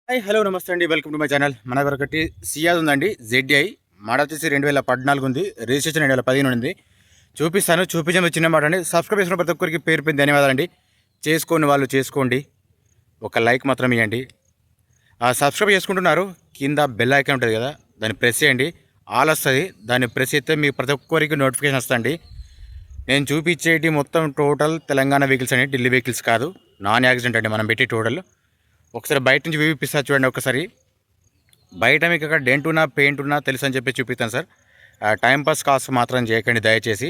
Hi hello నమస్తే అండి, welcome to my channel. మన దగ్గర ఒకటి సియాజ్ ఉందండి. ZDI మోడల్ వచ్చేసి 2014 ఉంది. రిజిస్ట్రేషన్ 2015 ఉంది. చూపించే చిన్న మాట అండి. సబ్స్క్రైబ్ చేసుకున్న ప్రతి ఒక్కరికి పేరు పేరు ధన్యవాదాలండి. చేసుకోని వాళ్ళు చేసుకోండి, ఒక లైక్ మాత్రం ఇవ్వండి. సబ్స్క్రైబ్ చేసుకుంటున్నారు, కింద బెల్ ఐకాన్ ఉంటుంది కదా, దాన్ని ప్రెస్ చేయండి. ఆల్ వస్తుంది, దాన్ని ప్రెస్ చేస్తే మీకు ప్రతి ఒక్కరికి నోటిఫికేషన్ వస్తుంది. నేను చూపించేటి మొత్తం టోటల్ తెలంగాణ వెహికల్స్ అండి, ఢిల్లీ వెహికల్స్ కాదు. నాన్ యాక్సిడెంట్ అండి మనం పెట్టి టోటల్. ఒకసారి బయట నుంచి వ్యూ ఇప్పిస్తా చూడండి. ఒకసారి బయట మీకు అక్కడ డెంట్ ఉన్నా పెయింట్ ఉన్నా తెలుసు అని చెప్పి చూపిస్తాను సార్. టైంపాస్ కాస్ట్ మాత్రం చేయకండి దయచేసి.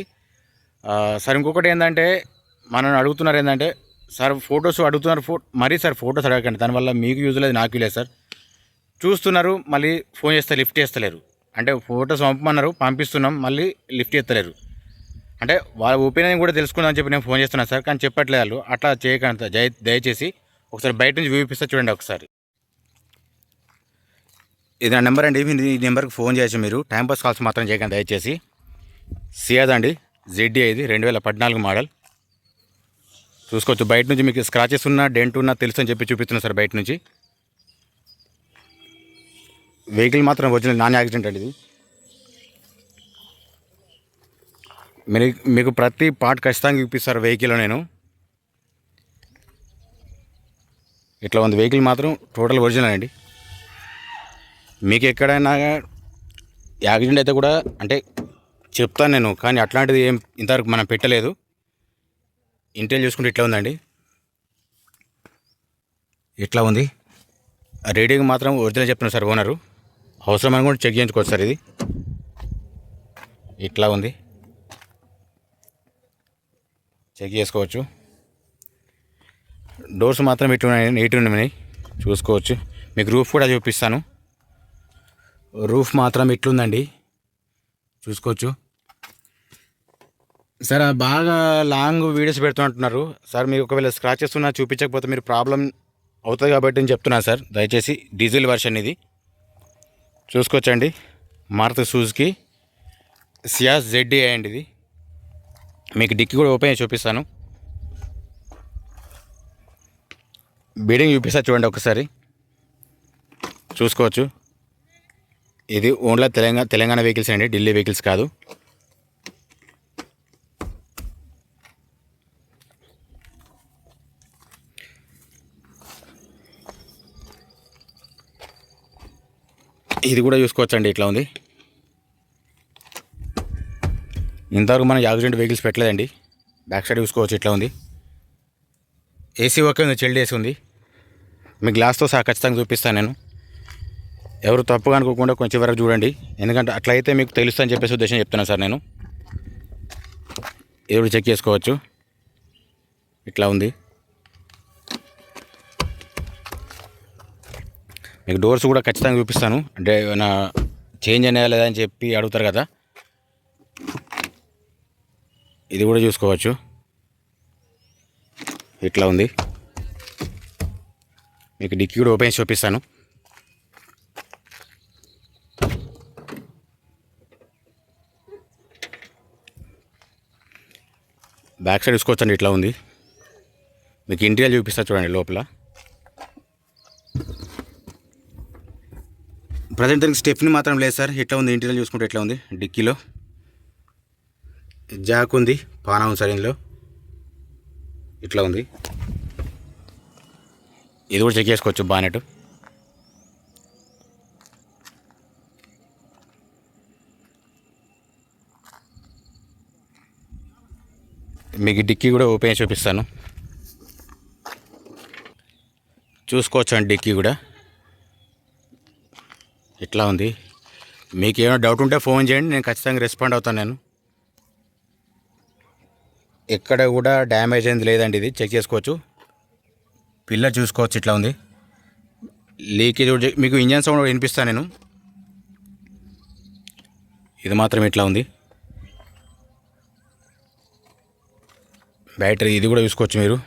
సార్ ఇంకొకటి ఏంటంటే, మనం అడుగుతున్నారు ఏంటంటే, సార్ ఫొటోస్ అడుగుతున్నారు. మరీ సార్ ఫొటోస్ అడగకండి, దానివల్ల మీకు యూజ్ లేదు, నాకు లేదు సార్. చూస్తున్నారు, మళ్ళీ ఫోన్ చేస్తే లిఫ్ట్ చేస్తలేరు. అంటే ఫొటోస్ పంపమన్నారు, పంపిస్తున్నాం, మళ్ళీ లిఫ్ట్ చేస్తలేరు. అంటే వాళ్ళ ఒపీనియన్ కూడా తెలుసుకుందాం అని చెప్పి నేను ఫోన్ చేస్తున్నాను సార్, కానీ చెప్పట్లేదు వాళ్ళు. అట్లా చేయకండి దయచేసి. ఒకసారి బయట నుంచి వ్యూ ఇప్పిస్తా చూడండి ఒకసారి. ఇది నా నెంబర్ అండి, ఈ నెంబర్కి ఫోన్ చేయొచ్చు మీరు. టైంపాస్ కాల్స్ మాత్రం చేయకండి దయచేసి. సియాజ్ అండి, ZDI ఇది 2014 మోడల్. చూసుకోవచ్చు. బయట నుంచి మీకు స్క్రాచెస్ ఉన్నా డెంట్ ఉన్నా తెలుసు అని చెప్పి చూపిస్తున్నా సార్. బయట నుంచి వెహికల్ మాత్రం ఒరిజినల్ నాన్ యాక్సిడెంట్ అండి ఇది. మీకు ప్రతి పార్ట్ ఖచ్చితంగా చూపిస్తారు వెహికల్లో. నేను ఇట్లా ఉంది వెహికల్ మాత్రం టోటల్ ఒరిజినల్ అండి. మీకు ఎక్కడైనా యాక్సిడెంట్ అయితే కూడా అంటే చెప్తాను నేను, కానీ అట్లాంటిది ఏం ఇంతవరకు మనం పెట్టలేదు. ఇంటీరియర్ చూసుకుంటే ఇట్లా ఉందండి, ఇట్లా ఉంది. రీడింగ్ మాత్రం ఒరిజినల్ చెప్తున్నారు సార్ ఓనరు. అవసరమని కూడా చెక్ చేయించుకోవచ్చు సార్. ఇది ఇట్లా ఉంది, చెక్ చేసుకోవచ్చు. డోర్స్ మాత్రం నీట్గా ఉన్నాయి, చూసుకోవచ్చు. మీకు రూఫ్ కూడా చూపిస్తాను. రూఫ్ మాత్రం ఇట్లుందండి, చూసుకోవచ్చు. సార్ బాగా లాంగ్ వీడియోస్ పెడుతున్నట్టున్నారు సార్. మీకు ఒకవేళ స్క్రాచెస్ ఉన్నా చూపించకపోతే మీరు ప్రాబ్లం అవుతుంది కాబట్టి నేను చెప్తున్నాను సార్. దయచేసి డీజిల్ వర్షన్ ఇది చూసుకోవచ్చండి. మారుతి సుజుకి సియాజ్ ZDI అండి ఇది. మీకు డిక్కీ కూడా ఓపెన్ చేసి చూపిస్తాను. బీడింగ్ చూపిస్తా చూడండి ఒకసారి, చూసుకోవచ్చు. ఇది ఓన్లీ తెలంగాణ వెహికల్స్ అండి, ఢిల్లీ వెహికల్స్ కాదు. ఇది కూడా చూసుకోవచ్చండి, ఇట్లా ఉంది. ఇంతవరకు మనం యాక్సిడెంట్ వెహికల్స్ పెట్టలేదండి. బ్యాక్ సైడ్ చూసుకోవచ్చు, ఇట్లా ఉంది. ఏసీ ఓకే ఉంది, చిల్డ్ ఏసీ ఉంది. మీ గ్లాస్తో సహా ఖచ్చితంగా చూపిస్తాను నేను. ఎవరు తప్పుగా అనుకోకుండా కొంచెం వరకు చూడండి, ఎందుకంటే అట్లయితే మీకు తెలుస్తా అని చెప్పేసి ఉద్దేశం చెప్తున్నాను సార్ నేను. ఇది కూడా చెక్ చేసుకోవచ్చు, ఇట్లా ఉంది. మీకు డోర్స్ కూడా ఖచ్చితంగా చూపిస్తాను. అంటే ఏమైనా చేంజ్ అనేదా లేదా అని చెప్పి అడుగుతారు కదా, ఇది కూడా చూసుకోవచ్చు, ఇట్లా ఉంది. మీకు డిక్కీ కూడా ఓపెన్ చేసి చూపిస్తాను. బ్యాక్ సైడ్ చూసుకోవచ్చండి, ఇట్లా ఉంది. మీకు ఇంటీరియర్ చూపిస్తా చూడండి లోపల. ప్రజెంట్ దానికి స్టెప్ని మాత్రం లేదు సార్. ఇట్లా ఉంది ఇంటీరియర్ చూసుకుంటే, ఇట్లా ఉంది. డిక్కీలో జాక్ ఉంది, పానా ఉంది సార్ ఇందులో, ఇట్లా ఉంది. ఇది కూడా చెక్ చేసుకోవచ్చు. బానెట్ మీకు డిక్కీ కూడా ఓపెన్ చేసి చూపిస్తాను, చూసుకోవచ్చు అండి. డిక్కీ కూడా ఇట్లా ఉంది. మీకు ఏమైనా డౌట్ ఉంటే ఫోన్ చేయండి, నేను ఖచ్చితంగా రెస్పాండ్ అవుతాను. నేను ఎక్కడ కూడా డ్యామేజ్ అయింది లేదండి, ఇది చెక్ చేసుకోవచ్చు. పిల్లర్ చూసుకోవచ్చు, ఇట్లా ఉంది. లీకేజ్ మీకు ఇంజన్ సౌండ్ కూడా వినిపిస్తాను నేను. ఇది మాత్రం ఇట్లా ఉంది. బ్యాటరీ ఇది కూడా చూసుకోవచ్చు మీరు.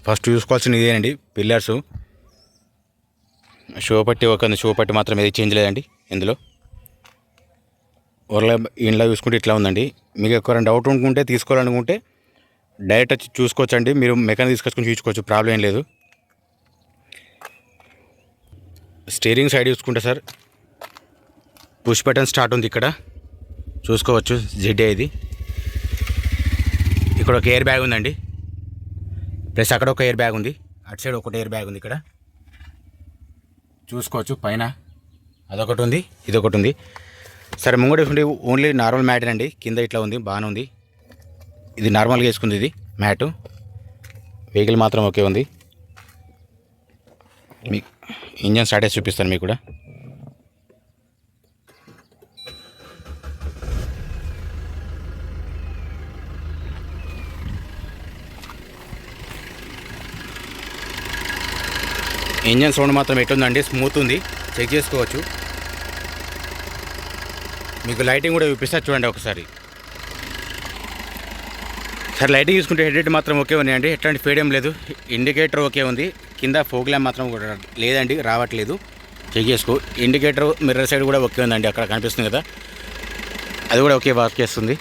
ఫస్ట్ చూసుకోవాల్సింది ఇదేనండి, పిల్లర్సు. షో పట్టి ఒక షో పట్టి మాత్రం ఏది చేంజ్ లేదండి ఇందులో. ఇంట్లో చూసుకుంటే ఇట్లా ఉందండి. మీకు ఎవరైనా డౌట్ అనుకుంటే తీసుకోవాలనుకుంటే డైరెక్ట్ వచ్చి చూసుకోవచ్చండి. మీరు మెకానిక్ తీసుకొచ్చుకొని చూసుకోవచ్చు, ప్రాబ్లం ఏం లేదు. స్టీరింగ్ సైడ్ చూసుకుంటే సార్ పుష్ బటన్ స్టార్ట్ ఉంది, ఇక్కడ చూసుకోవచ్చు. ZDI ఇది. ఇక్కడ ఒక ఎయిర్ బ్యాగ్ ఉందండి, ప్లస్ అక్కడ ఒక ఎయిర్ బ్యాగ్ ఉంది, అటు సైడ్ ఒకటి ఎయిర్ బ్యాగ్ ఉంది. ఇక్కడ చూసుకోవచ్చు, పైన అదొకటి ఉంది, ఇదొకటి ఉంది. సరే ముంగడి ఓన్లీ నార్మల్ మ్యాట్ అండి, కింద ఇట్లా ఉంది, బాగానే ఉంది. ఇది నార్మల్గా వేసుకుంది, ఇది మ్యాటు. వెహికల్ మాత్రం ఓకే ఉంది. మీ ఇంజన్ స్టార్ట్ చేసి చూపిస్తాను మీకు కూడా. ఇంజన్ సౌండ్ మాత్రం ఎట్లుందండి, స్మూత్ ఉంది, చెక్ చేసుకోవచ్చు. మీకు లైటింగ్ కూడా చూపిస్తా చూడండి ఒకసారి. సార్ లైటింగ్ చూసుకుంటే హెడ్ మాత్రం ఓకే ఉన్నాయండి, ఎట్లాంటి ఫేడ్ ఏం లేదు. ఇండికేటర్ ఓకే ఉంది, కింద ఫోక్ ల్యాంప్ మాత్రం కూడా లేదండి, రావట్లేదు, చెక్ చేసుకో. ఇండికేటర్ మిర్రర్ సైడ్ కూడా ఓకే ఉందండి, అక్కడ కనిపిస్తుంది కదా, అది కూడా ఓకే వర్క్ చేస్తుంది.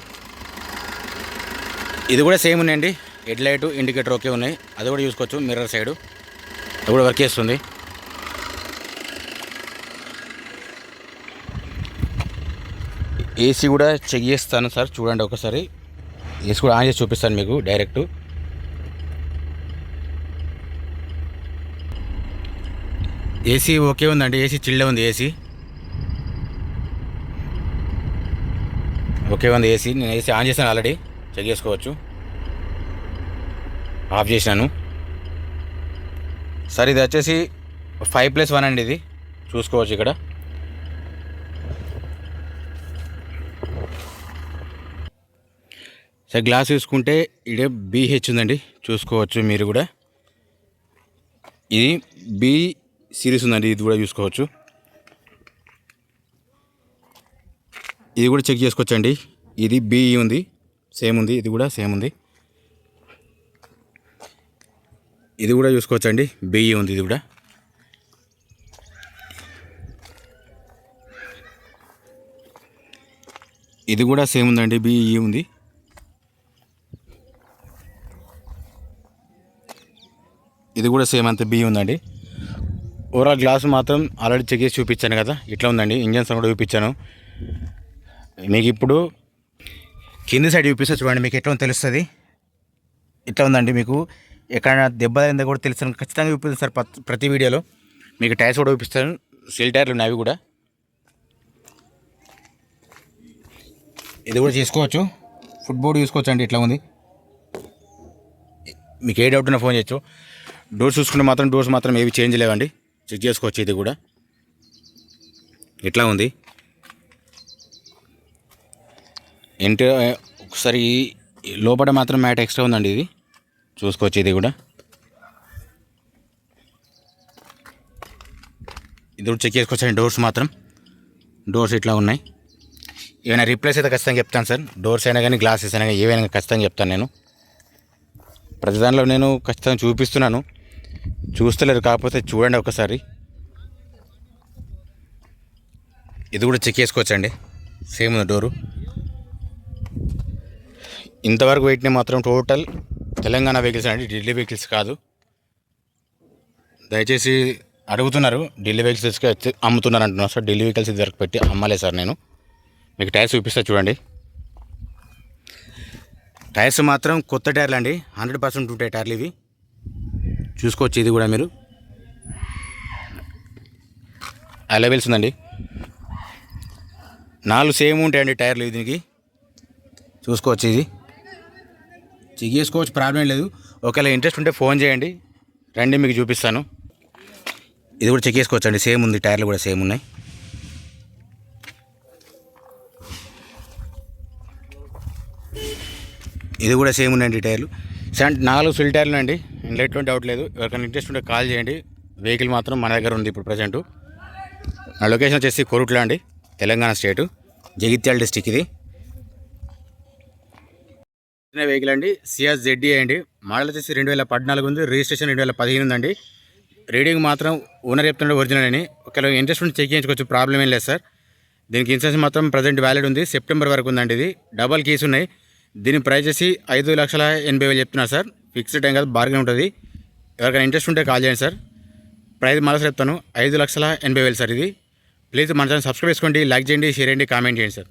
ఇది కూడా సేమ్ ఉన్నాయండి, హెడ్ లైట్ ఇండికేటర్ ఓకే ఉన్నాయి, అది కూడా చూసుకోవచ్చు. మిర్రర్ సైడు అది కూడా వర్క్ చేస్తుంది. ఏసీ కూడా చెక్ చేస్తాను సార్, చూడండి ఒకసారి. ఏసీ కూడా ఆన్ చేసి చూపిస్తాను మీకు డైరెక్ట్. ఏసీ ఓకే ఉందండి, ఏసీ చిల్లే ఉంది, ఏసీ ఓకే ఉంది. ఏసీ నేను ఏసీ ఆన్ చేశాను ఆల్రెడీ, చెక్ చేసుకోవచ్చు. ఆఫ్ చేసినాను సార్. ఇది వచ్చేసి 5+1 అండి, ఇది చూసుకోవచ్చు. ఇక్కడ సార్ గ్లాస్ చూసుకుంటే ఇడే BH ఉందండి, చూసుకోవచ్చు మీరు కూడా. ఇది B సిరీస్ ఉందండి, ఇది కూడా చూసుకోవచ్చు. ఇది కూడా చెక్ చేసుకోవచ్చండి. ఇది BE ఉంది, సేమ్ ఉంది, ఇది కూడా సేమ్ ఉంది. ఇది కూడా చూసుకోవచ్చండి, BE ఉంది, ఇది కూడా. ఇది కూడా సేమ్ ఉందండి, BE ఉంది. ఇది కూడా సేమ్ అంతే BE ఉందండి. ఓవరాల్ గ్లాస్ మాత్రం ఆల్రెడీ చెక్ చేసి చూపించాను కదా, ఇట్లా ఉందండి. ఇంజన్ సౌండ్ కూడా చూపించాను మీకు. ఇప్పుడు కింది సైడ్ చూపిస్తే చూడండి, మీకు ఎట్లా తెలుస్తుంది. ఇట్లా ఉందండి, మీకు ఎక్కడ దెబ్బ అయిందో కూడా తెలుస్తాను, ఖచ్చితంగా చూపిస్తాను సార్ ప్రతి వీడియోలో. మీకు టైర్స్ కూడా చూపిస్తాను, సెల్ టైర్లు ఉన్నాయి అవి కూడా. ఇది కూడా చేసుకోవచ్చు. ఫుట్బోర్డ్ చూసుకోవచ్చు అండి, ఇట్లా ఉంది. మీకు ఏ డౌట్ ఉన్నా ఫోన్ చేయొచ్చు. డోర్స్ చూసుకుంటే మాత్రం డోర్స్ మాత్రం ఏవి చేంజ్ లేవండి, చెక్ చేసుకోవచ్చు. ఇది కూడా ఇట్లా ఉంది. ఒకసారి లోపల మాత్రం మ్యాట్ ఎక్స్ట్రా ఉందండి, ఇది చూసుకోవచ్చు. ఇది కూడా చెక్ చేసుకోవచ్చు అండి. డోర్స్ ఇట్లా ఉన్నాయి. ఏమైనా రీప్లేస్ అయితే ఖచ్చితంగా చెప్తాను సార్. డోర్స్ అయినా కానీ గ్లాసెస్ అయినా కానీ ఏవైనా ఖచ్చితంగా చెప్తాను నేను. ప్రతి దానిలో నేను ఖచ్చితంగా చూపిస్తున్నాను, చూస్తలేరు, కాకపోతే చూడండి ఒకసారి. ఇది కూడా చెక్ చేసుకోవచ్చండి, సేమ్ ఉంది డోరు. ఇంతవరకు వెయిట్ని మాత్రం టోటల్ తెలంగాణ వెహికల్స్ అండి, ఢిల్లీ వెహికల్స్ కాదు. దయచేసి అడుగుతున్నారు, ఢిల్లీ వెహికల్స్ అమ్ముతున్నారు అంటున్నారు సార్. ఢిల్లీ వెహికల్స్ ఇది వరకు పెట్టి అమ్మలే సార్ నేను. మీకు టైర్స్ చూపిస్తా చూడండి. టైర్స్ మాత్రం కొత్త టైర్లు అండి, 100% ఉంటాయి టైర్లు ఇవి, చూసుకోవచ్చు. ఇది కూడా మీరు అలవెల్స్ ఉందండి, 4 సేమ్ ఉంటాయండి టైర్లు దీనికి, చూసుకోవచ్చు. ఇది చెక్ చేసుకోవచ్చు, ప్రాబ్లం లేదు. ఒకవేళ ఇంట్రెస్ట్ ఉంటే ఫోన్ చేయండి, రండి మీకు చూపిస్తాను. ఇది కూడా చెక్ చేసుకోవచ్చు అండి, సేమ్ ఉంది, టైర్లు కూడా సేమ్ ఉన్నాయి. ఇది కూడా సేమ్ ఉన్నాయండి టైర్లు. 4 ఫుల్ టైర్లు అండి, ఇంట్లో ఎటువంటి డౌట్ లేదు. ఎవరికైనా ఇంట్రెస్ట్ ఉంటే కాల్ చేయండి. వెహికల్ మాత్రం మన దగ్గర ఉంది ఇప్పుడు ప్రజెంటు. నా లొకేషన్ వచ్చేసి కోరుట్ల అండి, తెలంగాణ స్టేటు, జగిత్యాల డిస్టిక్. ఇది వెహికల్ అండి, సియాజ్ ZDI అండి. మోడల్ వచ్చేసి 2014 ఉంది, రిజిస్ట్రేషన్ 2015 ఉందండి. రీడింగ్ మాత్రం ఓనర్ చెప్తుండే ఒరిజినల్ అని. ఒకవేళ ఇంట్రెస్ట్ ఉంటే చెక్ చేయించుకోవచ్చు, ప్రాబ్లం ఏం లేదు సార్. దీనికి ఇన్సూరెన్స్ మాత్రం ప్రజెంట్ వ్యాలిడ్ ఉంది, సెప్టెంబర్ వరకు ఉందండి. ఇది డబల్ కీస్ ఉన్నాయి. దీని ప్రైస్ వచ్చి 5,80,000 చెప్తున్నారు సార్. ఫిక్స్డ్ టైం కాదు, బార్గెన్ ఉంటుంది. ఎవరికైనా ఇంట్రెస్ట్ ఉంటే కాల్ చేయండి సార్. ప్రైస్ మళ్ళీ చెప్తాను, 5,80,000 సార్ ఇది. ప్లీజ్ మన ఛానల్ సబ్స్క్రైబ్ చేసుకోండి, లైక్ చేయండి, షేర్ చేయండి, కామెంట్ చేయండి సార్.